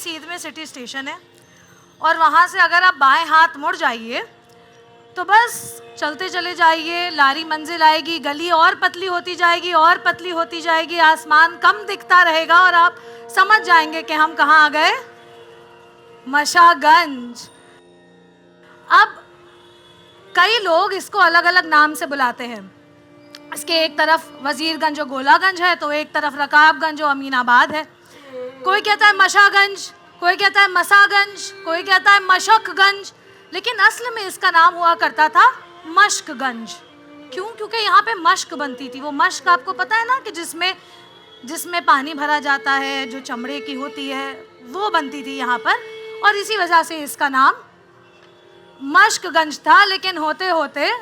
सीध में city station है और वहाँ से अगर आप बाएं हाथ मुड़ जाइए तो बस चलते चले जाइए, लारी मंजिल आएगी, गली और पतली होती जाएगी और पतली होती जाएगी, आसमान कम दिखता रहेगा और आप समझ जाएंगे कि हम कहाँ आ गए, मशागंज। अब कई लोग इसको अलग अलग नाम से बुलाते हैं। इसके एक तरफ वजीरगंज और गोलागंज है, तो एक तरफ रकाबगंज और अमीनाबाद है। कोई कहता है मशागंज, कोई कहता है मसागंज, कोई कहता है मशकगंज, लेकिन असल में इसका नाम हुआ करता था मशकगंज। क्यों? क्योंकि यहाँ पे मश्क बनती थी। वो मश्क आपको पता है ना कि जिसमें पानी भरा जाता है, जो चमड़े की होती है, वो बनती थी यहाँ पर, और इसी वजह से इसका नाम मशकगंज था। लेकिन होते होते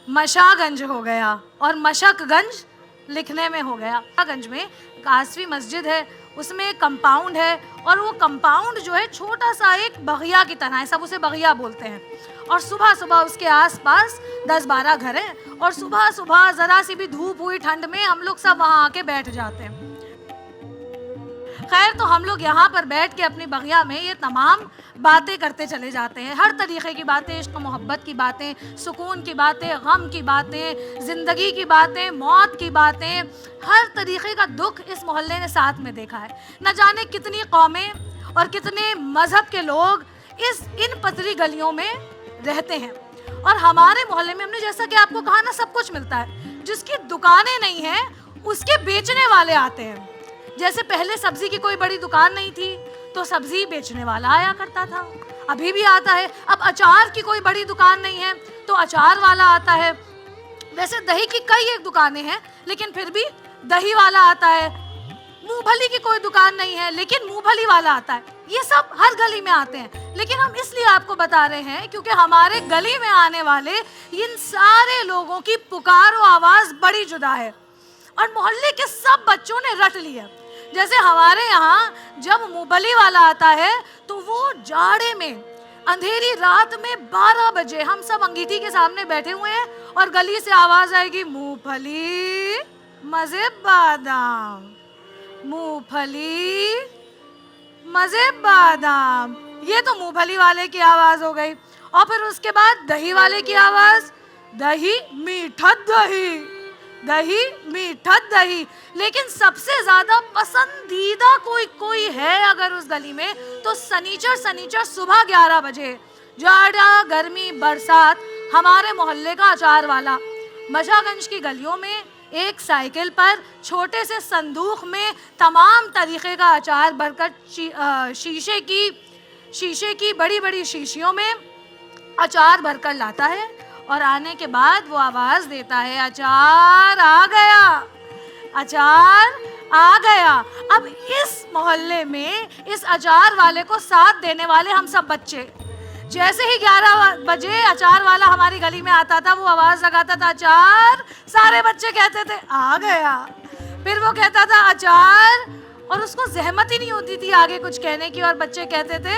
मशागंज हो गया और मशकगंज लिखने में हो गया। मशागंज में कासवी मस्जिद है, उसमें एक कंपाउंड है और वो कंपाउंड जो है छोटा सा एक बगिया की तरह है, सब उसे बगिया बोलते हैं। और सुबह सुबह उसके आसपास 10-12 घर हैं और सुबह सुबह ज़रा सी भी धूप हुई ठंड में हम लोग सब वहाँ आके बैठ जाते हैं। खैर, तो हम लोग यहाँ पर बैठ के अपनी बगिया में ये तमाम बातें करते चले जाते हैं, हर तरीक़े की बातें, इश्क मोहब्बत की बातें, सुकून की बातें, गम की बातें, ज़िंदगी की बातें, मौत की बातें, हर तरीक़े का दुख इस मोहल्ले ने साथ में देखा है। न जाने कितनी कौमें और कितने मज़हब के लोग इन पतली गलियों में रहते हैं। और हमारे मोहल्ले में, हमने जैसा कि आपको कहा ना, सब कुछ मिलता है। जिसकी दुकानें नहीं हैं उसके बेचने वाले आते हैं। जैसे पहले सब्जी की कोई बड़ी दुकान नहीं थी तो सब्जी बेचने वाला आया करता था, अभी भी आता है। अब अचार की कोई बड़ी दुकान नहीं है तो अचार वाला आता है। वैसे दही की कई एक दुकानें हैं लेकिन फिर भी दही वाला आता है। मूंगफली की कोई दुकान नहीं है लेकिन मूंगफली वाला आता है। ये सब हर गली में आते हैं। लेकिन हम इसलिए आपको बता रहे हैं क्योंकि हमारे गली में आने वाले इन सारे लोगों की पुकार और आवाज़ बड़ी जुदा है और मोहल्ले के सब बच्चों ने रट लिया। जैसे हमारे यहाँ जब मूंगफली वाला आता है तो वो जाड़े में, अंधेरी रात में 12 बजे हम सब अंगीठी के सामने बैठे हुए हैं और गली से आवाज़ आएगी, मूंगफली मज़े बादाम, मूंगफली मज़े बादाम। ये तो मूंगफली वाले की आवाज़ हो गई। और फिर उसके बाद दही वाले की आवाज़, दही मीठा दही, दही मीठा दही। लेकिन सबसे ज़्यादा पसंदीदा कोई है अगर उस गली में तो सनीचर सुबह 11 बजे, जाड़ा गर्मी बरसात, हमारे मोहल्ले का अचार वाला मशागंज की गलियों में एक साइकिल पर छोटे से संदूक में तमाम तरीक़े का अचार भरकर शीशे की बड़ी बड़ी शीशियों में अचार भरकर लाता है और आने के बाद वो आवाज़ देता है, अचार आ गया, अचार आ गया। अब इस मोहल्ले में इस अचार वाले को साथ देने वाले हम सब बच्चे, जैसे ही 11 बजे अचार वाला हमारी गली में आता था वो आवाज़ लगाता था, अचार, सारे बच्चे कहते थे आ गया। फिर वो कहता था अचार और उसको जहमत ही नहीं होती थी आगे कुछ कहने की और बच्चे कहते थे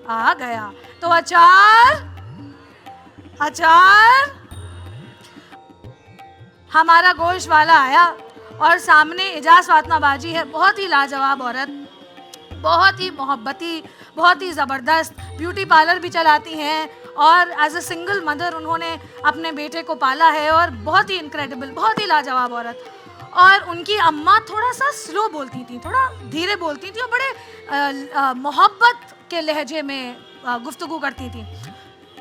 आ गया। तो अचार अचार। हमारा गोश्त वाला आया और सामने इजाज़ फातिमा बाजी है, बहुत ही लाजवाब औरत, बहुत ही मोहब्बती, बहुत ही ज़बरदस्त, ब्यूटी पार्लर भी चलाती हैं और एज अ सिंगल मदर उन्होंने अपने बेटे को पाला है और बहुत ही इनक्रेडिबल, बहुत ही लाजवाब औरत। और उनकी अम्मा थोड़ा सा स्लो बोलती थी, थोड़ा धीरे बोलती थी और बड़े मोहब्बत के लहजे में गुफ्तगू करती थी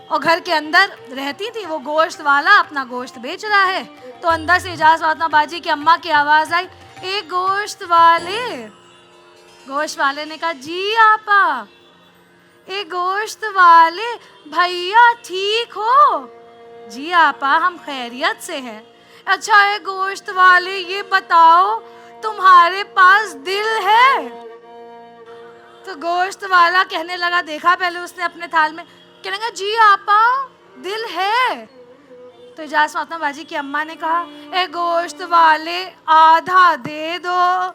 और घर के अंदर रहती थी। वो गोश्त वाला अपना गोश्त बेच रहा है तो अंदर से इजाज़ फातिमा बाजी की अम्मा की आवाज़ आई, ए गोश्त वाले। गोश्त वाले ने कहा, जी आपा। ए गोश्त वाले, भैया ठीक हो? जी आपा, हम खैरियत से हैं। अच्छा है गोश्त वाले, ये बताओ तुम्हारे पास दिल है? तो गोश्त वाला कहने लगा, देखा पहले उसने अपने थाल में, कहने लगा जी आपा दिल है। तो इजाज़ फातिमा बाजी की अम्मा ने कहा, ए गोश्त वाले आधा दे दो।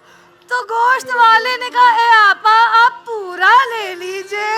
तो गोश्त वाले ने कहा, ए आपा आप पूरा ले लीजिए।